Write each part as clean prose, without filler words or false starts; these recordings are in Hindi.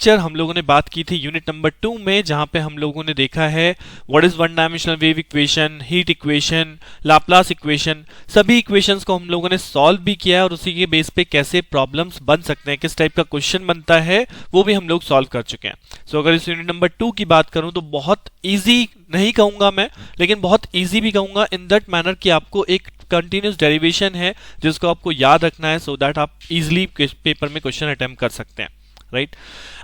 लेक्चर हम लोगों ने बात की थी यूनिट नंबर 2 में, जहां पे हम लोगों ने देखा है what is one dimensional wave equation, heat equation, Laplace equation. सभी इक्वेशंस को हम लोगों ने सॉल्व भी किया है और उसी के बेस पे कैसे प्रॉब्लम्स बन सकते हैं, किस टाइप का क्वेश्चन बनता है, वो भी हम लोग सॉल्व कर चुके हैं। सो अगर इस यूनिट नंबर 2 की बात करूं तो बहुत ईजी नहीं कहूंगा मैं, लेकिन बहुत ईजी भी कहूंगा इन दैट मैनर कि आपको एक कंटिन्यूस डेरिवेशन है जिसको आपको याद रखना है, सो दैट आप इजीली पेपर में क्वेश्चन अटेम्प्ट कर सकते हैं, राइट।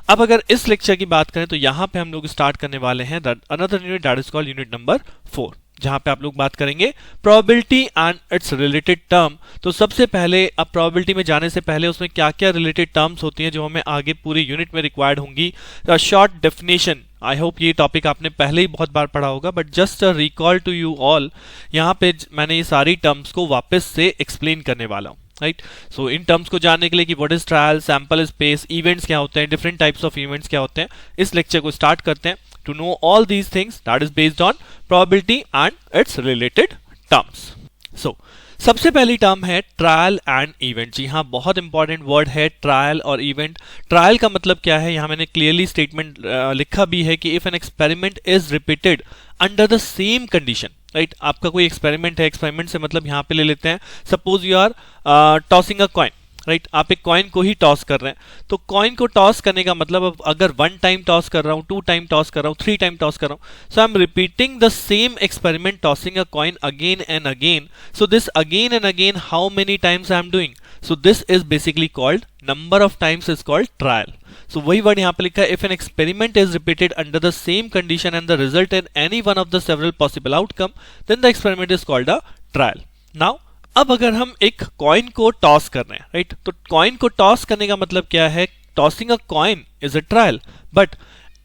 अब अगर इस लेक्चर की बात करें तो यहां पे हम लोग स्टार्ट करने वाले हैं another unit that is called unit number 4, जहां पे आप लोग बात करेंगे probability and it's related term. तो सबसे पहले अब प्रोबेबिलिटी में जाने से पहले उसमें क्या क्या रिलेटेड टर्म्स होती हैं जो हमें आगे पूरी यूनिट में रिक्वायर्ड होंगी, शॉर्ट डेफिनेशन। आई होप ये टॉपिक आपने पहले ही बहुत बार पढ़ा होगा, but just a recall to you all, यहाँ पे मैंने ये सारी टर्म्स को वापस से एक्सप्लेन करने वाला हूँ, राइट। सो इन टर्म्स को जानने के लिए कि what is trial, sample space, events क्या होते हैं, डिफरेंट टाइप्स ऑफ इवेंट्स क्या होते हैं, इस लेक्चर को स्टार्ट करते हैं। To know all these things that is based on probability and it's related terms. So सबसे पहली टर्म है ट्रायल एंड इवेंट। जी हाँ, बहुत इंपॉर्टेंट वर्ड है ट्रायल और इवेंट। ट्रायल का मतलब क्या है, यहाँ मैंने क्लियरली स्टेटमेंट लिखा भी है कि if an experiment is repeated under the same condition, right. आपका कोई एक्सपेरिमेंट है, एक्सपेरिमेंट से मतलब यहाँ पे ले लेते हैं, suppose you are tossing a coin, right. आप एक कॉइन को ही टॉस कर रहे हैं, तो कॉइन को टॉस करने का मतलब अब अगर 1 टाइम टॉस कर रहा हूं, 2 टाइम टॉस कर रहा हूं, 3 टाइम टॉस कर रहा हूं, so I am repeating the same experiment tossing a coin again and again. So this again and again how many times I am doing, so this is basically called number of times is called trial. सो वही वर्ड यहाँ पे लिखा है, if an experiment is repeated under the same condition and the result in any one of the several possible outcome, then the experiment is called a trial. Now अब अगर हम एक कॉइन को टॉस कर रहे हैं, राइट, तो कॉइन को टॉस करने का मतलब क्या है, tossing a coin is a trial. But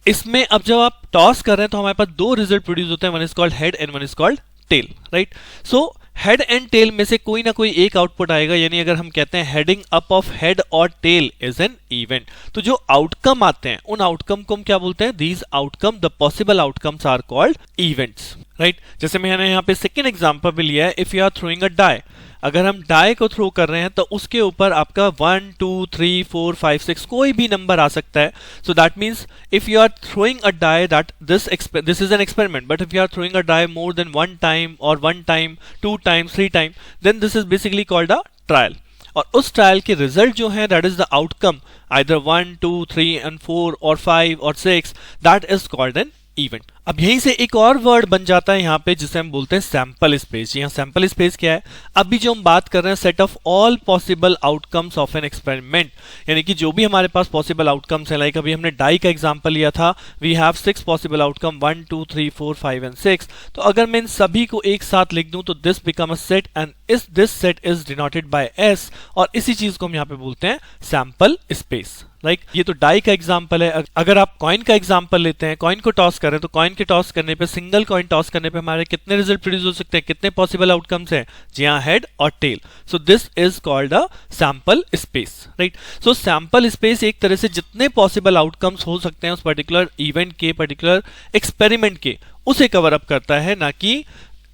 इसमें अब जब आप टॉस कर रहे हैं तो हमारे पास 2 रिजल्ट प्रोड्यूस होते हैं, one is called head and one is called tail, right. So head and tail में से कोई ना कोई एक आउटपुट आएगा, यानी अगर हम कहते हैं हेडिंग अप ऑफ हेड और टेल इज एन इवेंट, तो जो आउटकम आते हैं उन आउटकम को हम क्या बोलते हैं, these outcome, the possible outcomes are called events, right. जैसे मैंने यहाँ पे सेकेंड एग्जांपल भी लिया है, if you are throwing a die, अगर हम डाई को थ्रो कर रहे हैं तो उसके ऊपर आपका 1 2 3 4 5 6 कोई भी नंबर आ सकता है। So that means if you are throwing a die that this is an experiment, but if you are throwing a die more than 1 time और 1 time 2 time 3 time, then this is basically called a trial. और उस ट्रायल के रिजल्ट जो है that is the outcome, either 1 2 3 and 4 और 5 और 6, that is called an event. अब यहीं से एक और वर्ड बन जाता है यहाँ पे जिसे हम बोलते हैं सैंपल स्पेस। यहाँ सैंपल स्पेस क्या है, अभी जो हम बात कर रहे हैं set of all possible outcomes of an experiment, यानी कि जो भी हमारे पास पॉसिबल आउटकम्स है, लाइक अभी हमने डाई का एग्जांपल लिया था, we have 6 possible outcome 1 2 3 4 5 and 6। तो अगर मैं इन सभी को एक साथ लिख दूं तो this become a set and this set is denoted by S, और इसी चीज को हम यहाँ पे बोलते हैं सैंपल स्पेस, राइट। ये तो डाई का एग्जांपल है। अगर आप कॉइन का एग्जांपल लेते हैं, कॉइन को टॉस करें, तो कॉइन के टॉस करने पे, सिंगल कॉइन टॉस करने पे हमारे कितने रिजल्ट प्रोड्यूस हो सकते हैं, कितने पॉसिबल आउटकम्स हैं, जी हाँ, हेड और tail. So this is called a sample space, right. So sample space एक तरह से जितने पॉसिबल आउटकम्स हो सकते हैं उस पर्टिकुलर इवेंट के, पर्टिकुलर एक्सपेरिमेंट के, उसे कवर अप करता है, ना कि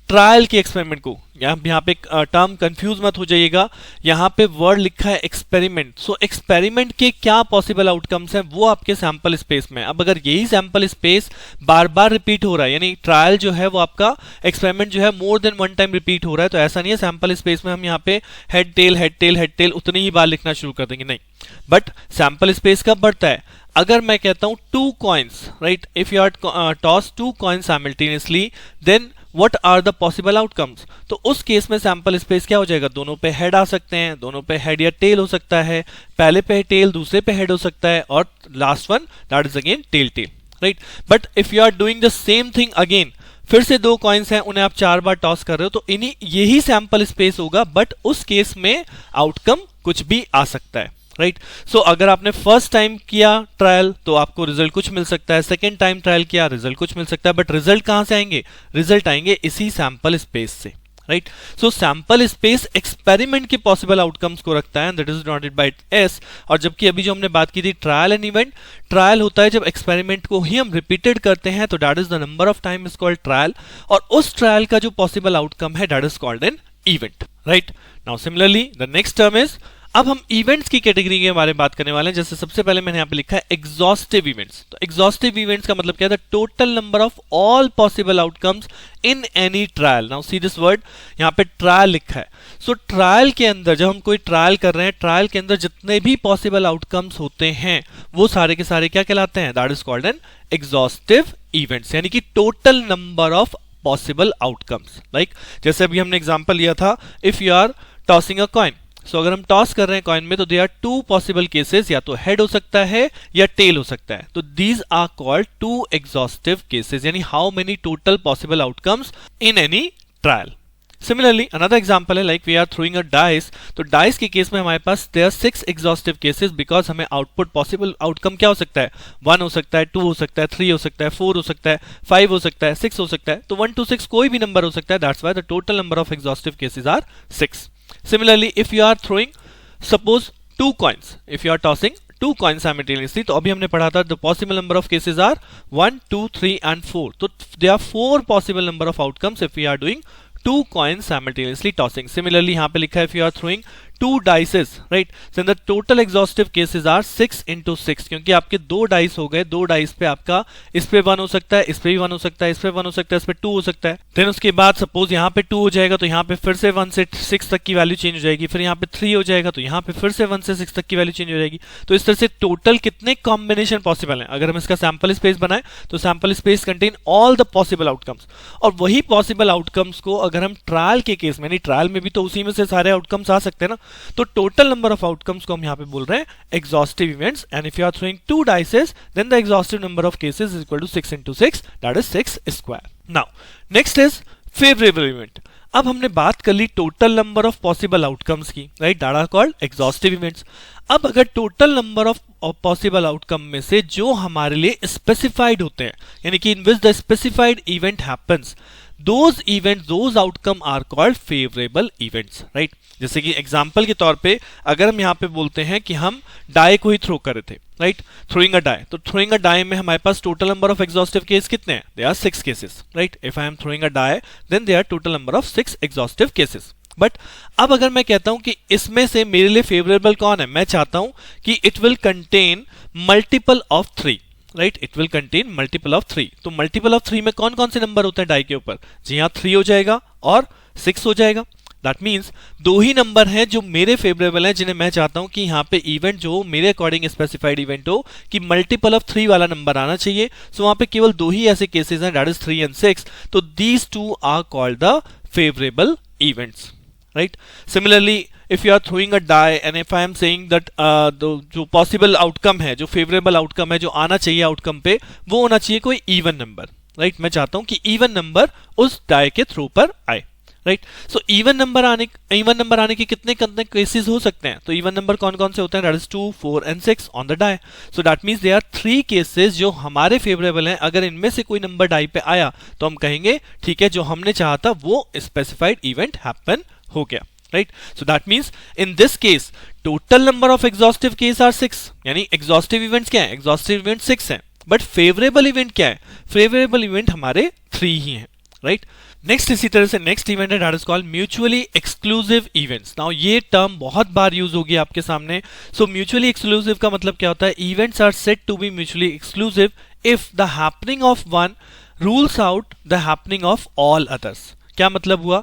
ट्रायल के एक्सपेरिमेंट को। यहाँ पे टर्म कंफ्यूज मत हो जाइएगा, यहाँ पे वर्ड लिखा है एक्सपेरिमेंट, सो एक्सपेरिमेंट के क्या पॉसिबल आउटकम्स हैं वो आपके सैंपल स्पेस में। अब अगर यही सैंपल स्पेस बार बार रिपीट हो रहा है, यानी ट्रायल जो है वो आपका एक्सपेरिमेंट जो है मोर देन 1 टाइम रिपीट हो रहा है, तो ऐसा नहीं है सैंपल स्पेस में हम यहाँ पे head tail head tail head tail उतनी ही बार लिखना शुरू कर देंगे, नहीं। बट सैंपल स्पेस कब बढ़ता है, अगर मैं कहता हूं 2 coins, right, if you are toss 2 coins simultaneously, then what are the possible outcomes, तो उस केस में सैंपल स्पेस क्या हो जाएगा, दोनों पे हेड आ सकते हैं, दोनों पे हेड या टेल हो सकता है, पहले पे टेल दूसरे पे हेड हो सकता है, और last one that is again tail tail, right. But if you are doing the same thing again, फिर से 2 कॉइन्स हैं, उन्हें आप 4 बार टॉस कर रहे हो, तो इन्हीं यही सैंपल स्पेस होगा, बट उस केस में आउटकम कुछ भी आ सकता है, राइट। सो अगर आपने फर्स्ट टाइम किया ट्रायल तो आपको रिजल्ट कुछ मिल सकता है, सेकेंड टाइम ट्रायल किया रिजल्ट कुछ मिल सकता है, बट रिजल्ट कहां से आएंगे, रिजल्ट आएंगे इसी सैंपल स्पेस से, right. So sample space experiment के पॉसिबल आउटकम्स को रखता है, that is denoted by S. और जबकि अभी जो हमने बात की थी ट्रायल एंड इवेंट, ट्रायल होता है जब एक्सपेरिमेंट को ही हम रिपीटेड करते हैं, तो that is the number of time is called trial, और उस ट्रायल का जो पॉसिबल आउटकम है that is called an event, right. Now similarly the next term is अब हम इवेंट्स की कैटेगरी के बारे में बात करने वाले हैं। जैसे सबसे पहले मैंने यहाँ पे लिखा है एग्जॉस्टिव इवेंट्स। तो एग्जॉस्टिव इवेंट्स का मतलब क्या है? The total number of all possible outcomes in any trial. Now see this word, यहाँ पे ट्रायल लिखा है। सो ट्रायल के अंदर जब हम कोई ट्रायल कर रहे हैं, ट्रायल के अंदर जितने भी पॉसिबल आउटकम्स होते हैं वो सारे के सारे क्या कहलाते हैं? That is called an exhaustive events, यानी कि total number of possible outcomes. Like जैसे अभी हमने एग्जांपल लिया था, if you are tossing a coin. सो अगर हम टॉस कर रहे हैं कॉइन में तो they are two possible cases, या तो हेड हो सकता है या टेल हो सकता है। तो these are called two exhaustive cases, यानी how many total possible outcomes in any trial. Similarly another example है like we are throwing a dice. तो डाइस के केस में हमारे पास देयर 6 एग्जॉस्टिव केसेस, बिकॉज हमें आउटपुट पॉसिबल आउटकम क्या हो सकता है? 1 हो सकता है, 2 हो सकता है, 3 हो सकता है, 4 हो सकता है, 5 हो सकता है, 6 हो सकता है। तो 1 to 6 कोई भी नंबर हो सकता है। That's why the total number of exhaustive cases are 6। Similarly, if you are throwing, suppose 2 coins, if you are tossing 2 coins simultaneously, तो अभी हमने पढ़ा था the possible number of cases are 1, 2, 3 and 4. तो there are 4 possible number of outcomes if we are doing 2 coins simultaneously tossing. Similarly, यहाँ पे लिखा है if you are throwing 2 dices, right? So the total exhaustive cases are 6 into 6, क्योंकि आपके 2 डाइस हो गए। 2 डाइस पे आपका इस पे 1 हो सकता है, इस पे भी 1 हो सकता है, इस पे 1 हो सकता है, इस पे 2 हो सकता है। देन उसके बाद सपोज यहाँ पे 2 हो जाएगा तो यहाँ पे फिर से 1 से 6 तक की वैल्यू चेंज हो जाएगी। फिर यहाँ पे 3 हो जाएगा तो यहाँ पे फिर से 1 से 6 तक की वैल्यू चेंज हो जाएगी। तो इस तरह से टोटल कितने कॉम्बिनेशन पॉसिबल हैं? अगर हम इसका सैंपल स्पेस बनाए तो sample space contain all the possible outcomes, और वही पॉसिबल आउटकम्स को अगर हम ट्रायल के केस में, यानी ट्रायल में भी तो उसी में से सारे आउटकम्स आ सकते हैं ना, तो टोटल नंबर ऑफ आउटकम्स को हम यहाँ पे बोल रहे हैं exhaustive events. And if you are throwing 2 dices then the exhaustive number of cases is equal to 6 into 6, that is 6 square. Now next is favourable event. अब हमने बात कर ली total number of possible outcomes की, right? That are called exhaustive events. अब अगर total number of possible outcome में से जो हमारे लिए स्पेसिफाइड होते हैं, यानी कि in which the specified event happens, those events, those outcome are called favorable events, right? जैसे कि एग्जाम्पल के तौर पे अगर हम यहाँ पे बोलते हैं कि हम डाई को ही थ्रो कर रहे थे, राइट? थ्रोइंग अ डाई, तो थ्रोइंग अ डाई में हमारे पास total number of exhaustive case कितने हैं? They are 6 cases, right? If I am throwing a die then they are total number of 6 exhaustive cases. But अब अगर मैं कहता हूं कि इसमें से मेरे लिए फेवरेबल कौन है, मैं चाहता हूं कि it will contain multiple of 3, right? It will contain multiple of 3। तो मल्टीपल ऑफ 3 में कौन कौन से नंबर होते हैं डाई के ऊपर? जी हाँ, 3 हो जाएगा और 6 हो जाएगा। दैट मीन्स 2 ही नंबर हैं जो मेरे फेवरेबल हैं, जिन्हें मैं चाहता हूं कि यहाँ पे इवेंट जो मेरे अकॉर्डिंग स्पेसिफाइड इवेंट हो कि मल्टीपल ऑफ 3 वाला नंबर आना चाहिए। सो वहां पे केवल 2 ही ऐसे केसेस हैं, दैट इज 3 and 6। तो these 2 are called the favourable events, right? Similarly if you are throwing a die and if I am saying that जो possible outcome है, जो favorable outcome है, जो आना चाहिए आउटकम पे, वो होना चाहिए कोई even नंबर, राइट? मैं चाहता हूं कि even नंबर उस die के थ्रू पर आए, राइट? सो इवन नंबर आने के कितने कितने केसेस हो सकते हैं? तो इवन नंबर कौन कौन से होते हैं? That is 2, 4 and 6 on the die. So that means they are 3 cases जो हमारे फेवरेबल हैं। अगर इनमें से कोई नंबर डाई पे आया तो हम कहेंगे ठीक है, जो हमने चाहा था वो स्पेसिफाइड इवेंट हैपन हो गया, right? So that means in this case total number of exhaustive case are 6, यानी exhaustive events क्या है? exhaustive event 6 हैं, but favorable event क्या है? favorable event हमारे 3 ही हैं, right? नेक्स्ट इसी तरह से नेक्स्ट इवेंट है that is called mutually exclusive events. Now ये टर्म बहुत बार यूज होगी आपके सामने। सो म्यूचुअली एक्सक्लूसिव का मतलब क्या होता है? Events are said to be mutually exclusive if the happening of one rules out the happening of all others. क्या मतलब हुआ?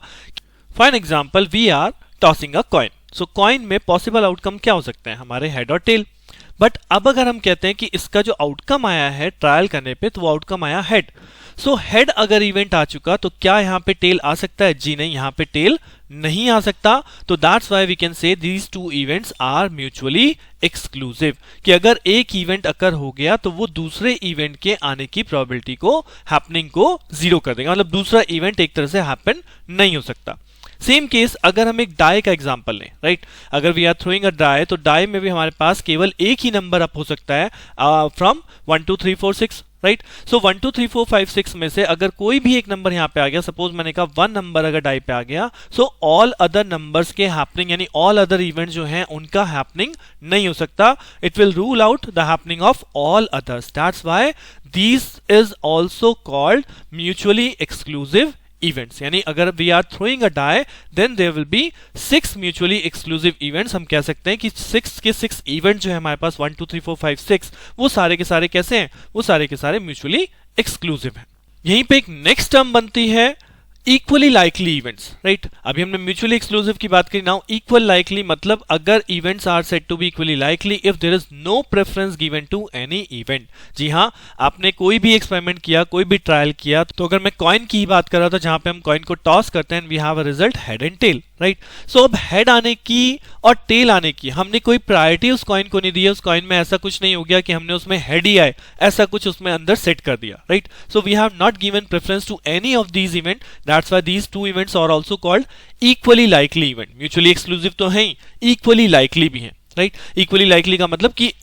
For an example we are tossing a coin. So coin में पॉसिबल आउटकम क्या हो सकते हैं? हमारे हेड और टेल। बट अब अगर हम कहते हैं कि इसका जो आउटकम आया है ट्रायल करने पे, तो वो आउटकम आया हेड। सो हेड अगर इवेंट आ चुका तो क्या यहाँ पे टेल आ सकता है? जी नहीं, यहाँ पे टेल नहीं आ सकता। तो that's why we can say these 2 events are mutually exclusive, कि अगर एक इवेंट अकर हो गया तो वो दूसरे इवेंट के आने की प्रोबेबिलिटी को, हैपनिंग को 0 कर देगा। मतलब दूसरा इवेंट एक तरह से हैपन नहीं हो सकता। सेम केस अगर हम एक डाई का एग्जांपल लें, राइट? अगर we are throwing a die, तो डाई में भी हमारे पास केवल एक ही नंबर अप हो सकता है फ्रॉम 1 2 3 4 6, राइट? सो 1 2 3 4 5 6 में से अगर कोई भी एक नंबर यहाँ पे आ गया, सपोज मैंने कहा 1 नंबर अगर डाई पे आ गया, सो ऑल अदर नंबर्स के हैपनिंग, यानी ऑल अदर इवेंट जो हैं उनका हैपनिंग नहीं हो सकता। It will rule out the happening of all others. That's why this is also called mutually exclusive events, यानी अगर we are throwing a die then there will be 6 mutually exclusive events. हम कह सकते हैं कि 6 के 6 इवेंट जो है हमारे पास 1 2 3 4 5 6 वो सारे के सारे कैसे हैं, वो सारे के सारे म्यूचुअली एक्सक्लूसिव हैं। यहीं पे एक नेक्स्ट टर्म बनती है इक्वली लाइकली इवेंट्स, राइट। अभी हमने म्यूचुअली एक्सक्लूसिव की बात करी, नाउ इक्वल लाइकली मतलब अगर events are said to be equally likely if there is no preference given to any event. जी हाँ, आपने कोई भी एक्सपेरिमेंट किया, कोई भी ट्रायल किया, तो अगर मैं कॉइन की बात कर रहा था जहां पे हम कॉइन को टॉस करते हैं, we have a result head and tail, right. सो अब हेड आने की और टेल आने की हमने कोई प्रायोरिटी उस कॉइन को नहीं दी है। उस कॉइन में ऐसा कुछ नहीं हो गया कि हमने उसमें हेड ही आए, ऐसा कुछ उसमें अंदर सेट कर दिया, right. So we have not given preference to any of these event, that's why these two events are also called equally likely event. Mutually exclusive तो है ही, इक्वली लाइकली भी है, राइट। इक्वली लाइकली का मतलब कि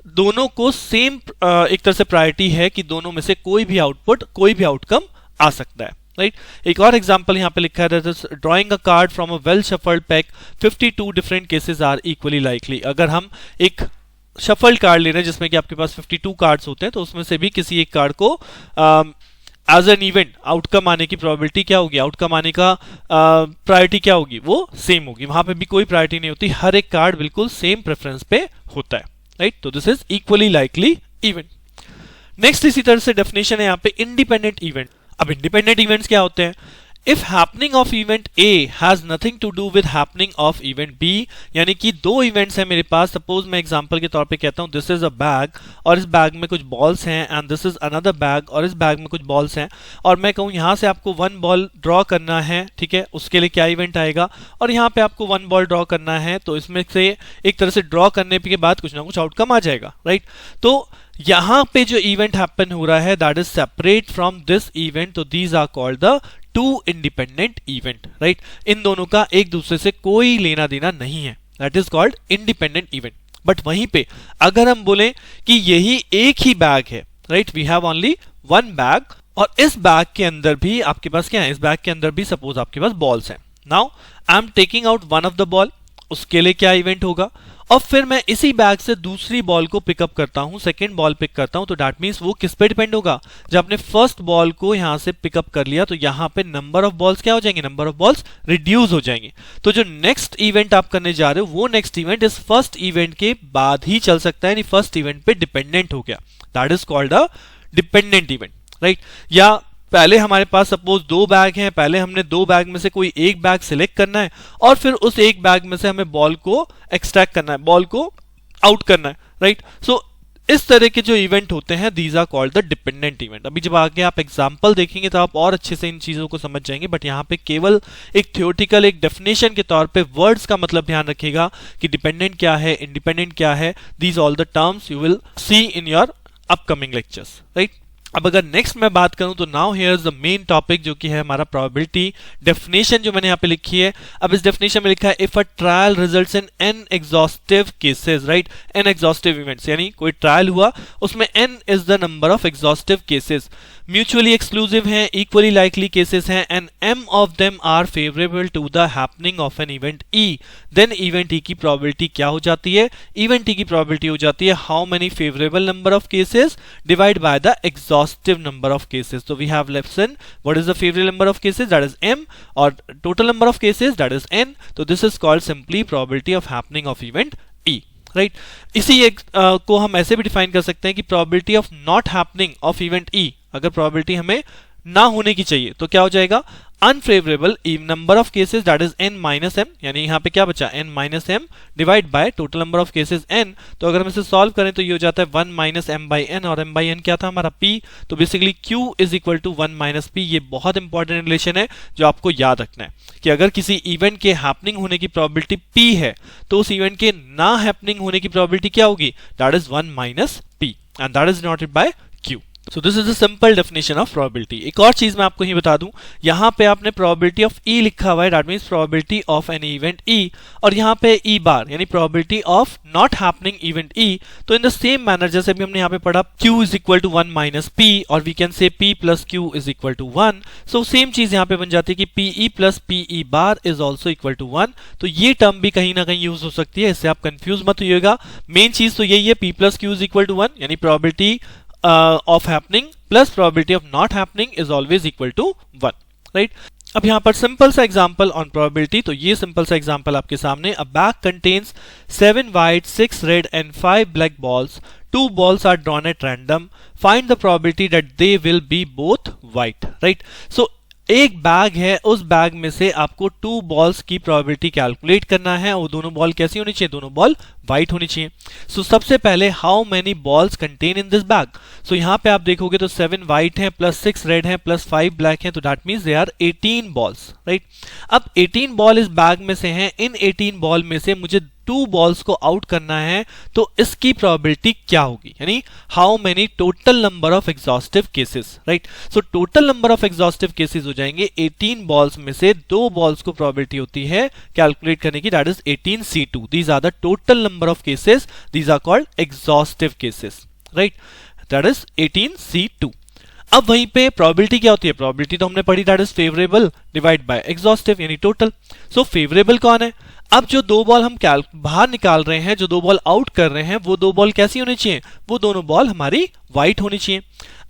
दोनों को सेम एक तरह से प्रायोरिटी है कि दोनों में से कोई भी आउटपुट, कोई भी आउटकम आ सकता है, राइट। एक और एग्जांपल यहां पे लिखा है, that is drawing a card from a well shuffled pack 52 different cases are equally likely. अगर हम एक शफल्ड कार्ड ले रहे हैं जिसमें कि आपके पास 52 कार्ड्स होते हैं, तो उसमें से भी किसी एक कार्ड को एज एन इवेंट आउटकम आने की प्रोबेबिलिटी क्या होगी, आउटकम आने का प्रायोरिटी क्या होगी, वो सेम होगी। वहां पे भी कोई प्रायोरिटी नहीं होती, हर एक कार्ड बिल्कुल सेम प्रेफरेंस पे होता है, राइट। तो this is equally likely event. Next इसी तरह से डेफिनेशन है यहाँ पे इंडिपेंडेंट इवेंट। अब इंडिपेंडेंट इवेंट्स क्या होते हैं? If happening of event A has nothing to do with happening of event B, यानी कि दो इवेंट्स हैं मेरे पास। सपोज मैं एग्जांपल के तौर पे कहता हूं दिस इज अ बैग और इस बैग में कुछ बॉल्स हैं, and this is another bag और इस बैग में कुछ बॉल्स हैं, और मैं कहूं यहां से आपको 1 बॉल ड्रॉ करना है, ठीक है, उसके लिए क्या इवेंट आएगा, और यहां पे आपको 1 बॉल ड्रॉ करना है, तो इसमें से एक तरह से ड्रॉ करने के बाद कुछ ना कुछ आउटकम आ जाएगा, राइट। तो यहां पे जो इवेंट हैपन हो रहा है that is separate from this event, तो these are called the two independent event, right. इन दोनों का एक दूसरे से कोई लेना देना नहीं है, that is called independent event. But वहीं पे अगर हम बोले कि यही एक ही बैग है, right, we have only 1 bag, और इस बैग के अंदर भी आपके पास क्या है, इस बैग के अंदर भी सपोज आपके पास बॉल्स हैं। Now I am taking out 1 of the ball, उसके लिए क्या इवेंट होगा, और फिर मैं इसी बैग से दूसरी बॉल को पिकअप करता हूं, सेकेंड बॉल पिक करता हूं, तो दैट मींस वो किस पे डिपेंड होगा, जब आपने फर्स्ट बॉल को यहां से पिकअप कर लिया तो यहां पे नंबर ऑफ बॉल्स क्या हो जाएंगे, नंबर ऑफ बॉल्स रिड्यूस हो जाएंगे। तो जो नेक्स्ट इवेंट आप करने जा रहे हो वो नेक्स्ट इवेंट इस फर्स्ट इवेंट के बाद ही चल सकता है, यानी फर्स्ट इवेंट पे डिपेंडेंट हो गया, that is called a dependent event, right. या पहले हमारे पास सपोज 2 बैग हैं, पहले हमने 2 बैग में से कोई एक बैग सिलेक्ट करना है और फिर उस एक बैग में से हमें बॉल को एक्सट्रैक्ट करना है, बॉल को आउट करना है, राइट। सो इस तरह के जो इवेंट होते हैं these are called the dependent event. अभी जब आगे आप एग्जांपल देखेंगे तो आप और अच्छे से इन चीजों को समझ जाएंगे, बट यहाँ पे केवल एक थ्योरेटिकल, एक डेफिनेशन के तौर पे वर्ड्स का मतलब ध्यान रखिएगा कि डिपेंडेंट क्या है, इंडिपेंडेंट क्या है, these all the terms you will see in your upcoming lectures, right. अब अगर नेक्स्ट मैं बात करूं तो now here is the main topic जो कि है हमारा प्रोबेबिलिटी डेफिनेशन, जो मैंने यहां पे लिखी है। अब इस डेफिनेशन में लिखा है if a trial results in n exhaustive cases, right, n exhaustive events, यानी कोई ट्रायल हुआ उसमें n is the number of exhaustive cases, mutually exclusive हैं, इक्वली लाइकली केसेस हैं, and m of them are favourable to the happening of an event e, then event e की प्रोबेबिलिटी क्या हो जाती है, इवेंट e की प्रोबेबिलिटी हो जाती है how many favourable number of cases divide by the exhaustive number of cases. So we have lesson what is the favorable number of cases, that is m, or total number of cases, that is n. So this is called simply probability of happening of event e, right. इसी एक को हम ऐसे भी डिफाइन कर सकते हैं कि probability of not happening of event e, अगर probability हमें ना होने की चाहिए तो क्या हो जाएगा, unfavourable number of cases that is n minus m, यानी यहाँ पे क्या बचा n minus m divide by total number of cases n। तो अगर हम इसे सॉल्व करें तो ये हो जाता है 1 माइनस m बाई n, और m बाई n क्या था हमारा p, तो basically q is equal to 1 minus p। ये बहुत इंपॉर्टेंट रिलेशन है जो आपको याद रखना है कि अगर किसी इवेंट के हैपनिंग होने की प्रोबेबिलिटी p है तो उस इवेंट के ना हैपनिंग होने की प्रोबेबिलिटी क्या होगी, that is 1 minus p, and that is denoted by q। So this is a simple definition of probability। एक और चीज मैं आपको ही बता दूं, यहाँ पे आपने probability of E लिखा हुआ है, that means probability of an event E, और यहाँ पे E बार यानी probability of not happening event E। तो in the same manner जैसे भी हमने यहाँ पे पढ़ा Q is equal to 1 minus P, और we can say P plus Q is equal to 1। So same चीज यहाँ पे बन जाती है कि PE plus PE bar is also equal to 1। तो ये टर्म भी कहीं ना कहीं यूज हो सकती है, इससे आप कंफ्यूज मत होइएगा। मेन चीज तो यही है, P plus Q is equal to 1, यानी probability of happening plus probability of not happening is always equal to 1, right। अब यहाँ पर सिंपल सा एग्जांपल ऑन प्रोबेबिलिटी, तो ये सिंपल सा एग्जांपल आपके सामने, अ bag contains 7 white 6 red and 5 black balls, 2 balls are drawn at random, find the probability that they will be both white, right? So एक बैग है, उस बैग में से आपको 2 बॉल्स की प्रोबेबिलिटी कैलकुलेट करना है, और दोनों बॉल कैसी होनी चाहिए, दोनों बॉल व्हाइट होनी चाहिए। सो सबसे पहले how many balls contain in this bag, so यहां पे आप देखोगे तो 7 व्हाइट है प्लस 6 रेड है प्लस 5 ब्लैक है, तो that means they are 18 balls, right. अब 18 बॉल इस बैग में से हैं, इन 18 बॉल में से मुझे 2 बॉल्स को आउट करना है, तो इसकी प्रोबेबिलिटी क्या होगी, यानी how many total number of exhaustive cases, right. So total number of exhaustive cases हो जाएंगे 18 बॉल्स में से 2 बॉल्स को प्रोबेबिलिटी होती है कैलकुलेट करने की, that is 18C2। These are the total number of cases, these are called exhaustive cases, right, that is 18C2। अब वहीं पे प्रोबेबिलिटी क्या होती है, प्रोबेबिलिटी तो हमने पढ़ी, that is favourable divide by exhaustive यानी टोटल। सो फेवरेबल कौन है, अब जो 2 बॉल हम बाहर निकाल रहे हैं, जो 2 बॉल आउट कर रहे हैं, वो 2 बॉल कैसी होनी चाहिए, वो दोनों बॉल हमारी व्हाइट होनी चाहिए।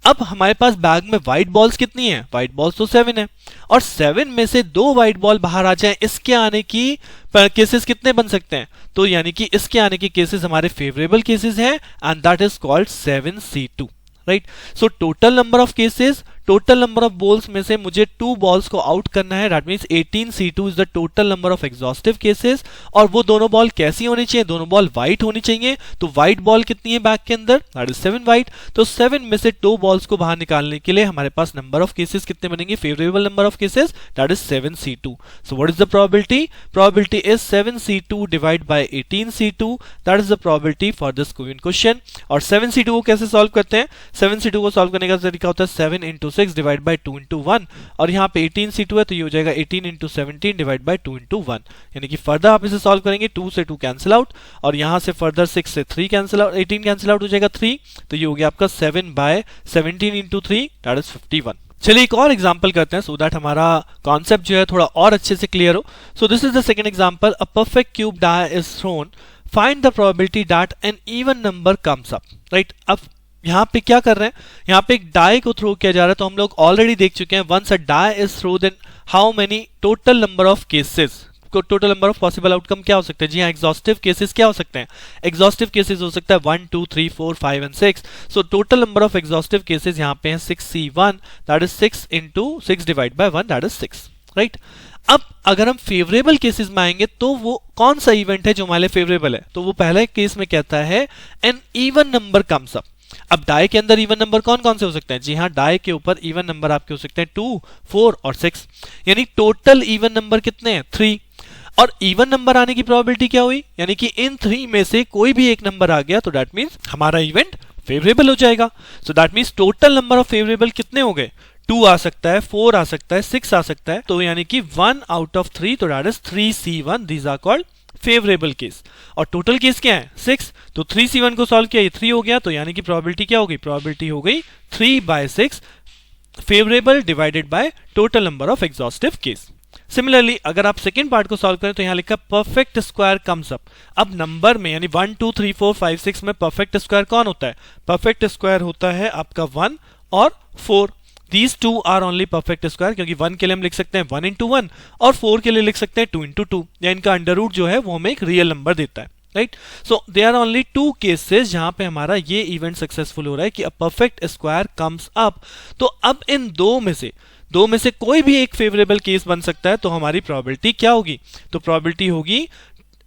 अब हमारे पास बैग में व्हाइट बॉल्स कितनी है, व्हाइट बॉल्स तो 7 है, और 7 में से 2 व्हाइट बॉल बाहर आ जाए, इसके आने की केसेस कितने बन सकते हैं, तो यानी कि इसके आने की केसेस हमारे फेवरेबल केसेस हैं, and that is called 7C2, right. So total number of cases, total number of balls में से मुझे 2 बॉल्स को आउट करना है, that means 18C2 is the total number of exhaustive cases. और वो दोनों बॉल कैसी होनी चाहिए, दोनों बॉल व्हाइट होनी चाहिए। तो व्हाइट बॉल कितनी है बैग के अंदर, दैट इज 7 व्हाइट। तो 7 में से 2 बॉल्स को बाहर निकालने के लिए हमारे पास नंबर ऑफ केसेस कितने बनेंगे, favourable number of cases, that is 7C2। So what is the probability, probability is 7C2 divide by 18C2, that is the probability for this given question. और 7C2 को कैसे सॉल्व करते हैं, 7C2 को सॉल्व करने का तरीका होता है 7 into 6 डिवाइड बाय 2 into 1, और यहाँ पे 18C2 है तो ये हो जाएगा 18 into 17 डिवाइड बाय 2 into 1, यानी कि फर्दर आप इसे सॉल्व करेंगे, 2 से 2 कैंसिल आउट, और यहाँ से फर्दर 6 से 3 कैंसिल आउट, 18 कैंसिल आउट हो जाएगा 3, तो ये हो गया आपका 7 बाय 17 into 3, दैट इज 51। चलिए एक और एग्जांपल करते हैं, सो दैट हमारा कॉन्सेप्ट जो है थोड़ा और अच्छे से क्लियर हो। सो this is the second example, a perfect cube die is thrown, find the probability that an even number comes up, right. अब यहाँ पे क्या कर रहे हैं, यहाँ पे एक डाई को थ्रो किया जा रहा है, तो हम लोग ऑलरेडी देख चुके हैं, once a die is throw then how many total number of cases, total number of possible outcome क्या हो सकते हैं, जी हाँ, एग्जॉस्टिव केसेस क्या हो सकते हैं, एग्जॉस्टिव केसेस हो सकता है 1 2 3 4 5 and 6। So total number of exhaustive cases यहाँ पे हैं 6C1, that is 6 into 6 divide by 1, that is 6, right. अब अगर हम फेवरेबल केसेस में आएंगे, तो वो कौन सा इवेंट है जो हमारे फेवरेबल है, तो वो पहले केस में कहता है an even number comes up. अब डाई के अंदर इवन नंबर कौन कौन से हो सकते हैं, जी हाँ, डाई के ऊपर इवन नंबर आपके हो सकते हैं 2 4 और 6, यानी टोटल इवन नंबर कितने हैं, 3। और इवन नंबर आने की प्रोबेबिलिटी क्या हुई, यानी कि इन 3 में से कोई भी एक नंबर आ गया, तो दैट मींस हमारा इवेंट फेवरेबल हो जाएगा। So that means total number of favourable कितने हो गए, 2 आ सकता है, 4 आ सकता है, 6 आ सकता है, तो यानी कि 1 out of 3, तो that is 3C1, these are called favourable case. और टोटल केस क्या है 6, तो 3C1 को सॉल्व किया, ये 3 हो गया, तो यानी कि प्रोबेबिलिटी क्या हो गई, प्रोबेबिलिटी हो गई 3/6 favourable divided by total number of exhaustive case. Similarly अगर आप सेकेंड पार्ट को सॉल्व करें, तो यहां लिखा परफेक्ट स्क्वायर कम्स अप। अब नंबर में यानी 1 2 3 4 5 6 में परफेक्ट स्क्वायर कौन होता है, परफेक्ट स्क्वायर होता है आपका 1 और 4। These two are only perfect square, क्योंकि 1 के लिए हम लिख सकते हैं 1 into 1, और 4 के लिए लिख सकते हैं 2 into 2, या इनका अंडर रूट जो है वो हमें एक रियल नंबर देता है, right. So they are only 2 cases जहां पे हमारा ये इवेंट सक्सेसफुल हो रहा है कि a perfect square comes up. तो अब इन दो में से कोई भी एक फेवरेबल केस बन सकता है, तो हमारी प्रोबेबिलिटी क्या होगी, तो प्रोबेबिलिटी होगी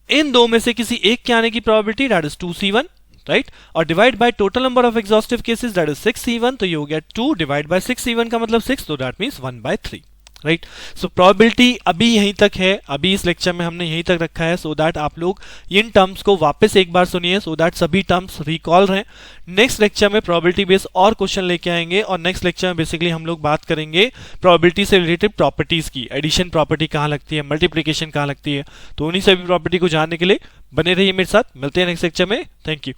इन 2 में से किसी एक के आने की probability, that is 2C1, right, और divide by total number of exhaustive cases, that is 6C1, तो ये हो गया 2 डिवाइड बाय 6C1 का मतलब 6, तो that means 1/3, right. So probability अभी यहीं तक है, अभी इस लेक्चर में हमने यहीं तक रखा है, सो दैट आप लोग इन टर्म्स को वापस एक बार सुनिए, सो दैट सभी टर्म्स रिकॉल रहें। नेक्स्ट लेक्चर में प्रोबेबिलिटी बेस और क्वेश्चन लेके आएंगे, और नेक्स्ट लेक्चर में बेसिकली हम लोग बात करेंगे प्रोबेबिलिटी से रिलेटेड प्रॉपर्टीज की, एडिशन प्रॉपर्टी कहाँ लगती है, मल्टीप्लीकेशन कहाँ लगती है, तो उन्हीं सभी प्रॉपर्टी को जानने के लिए बने रहिए मेरे साथ। मिलते हैं नेक्स्ट लेक्चर में, थैंक यू।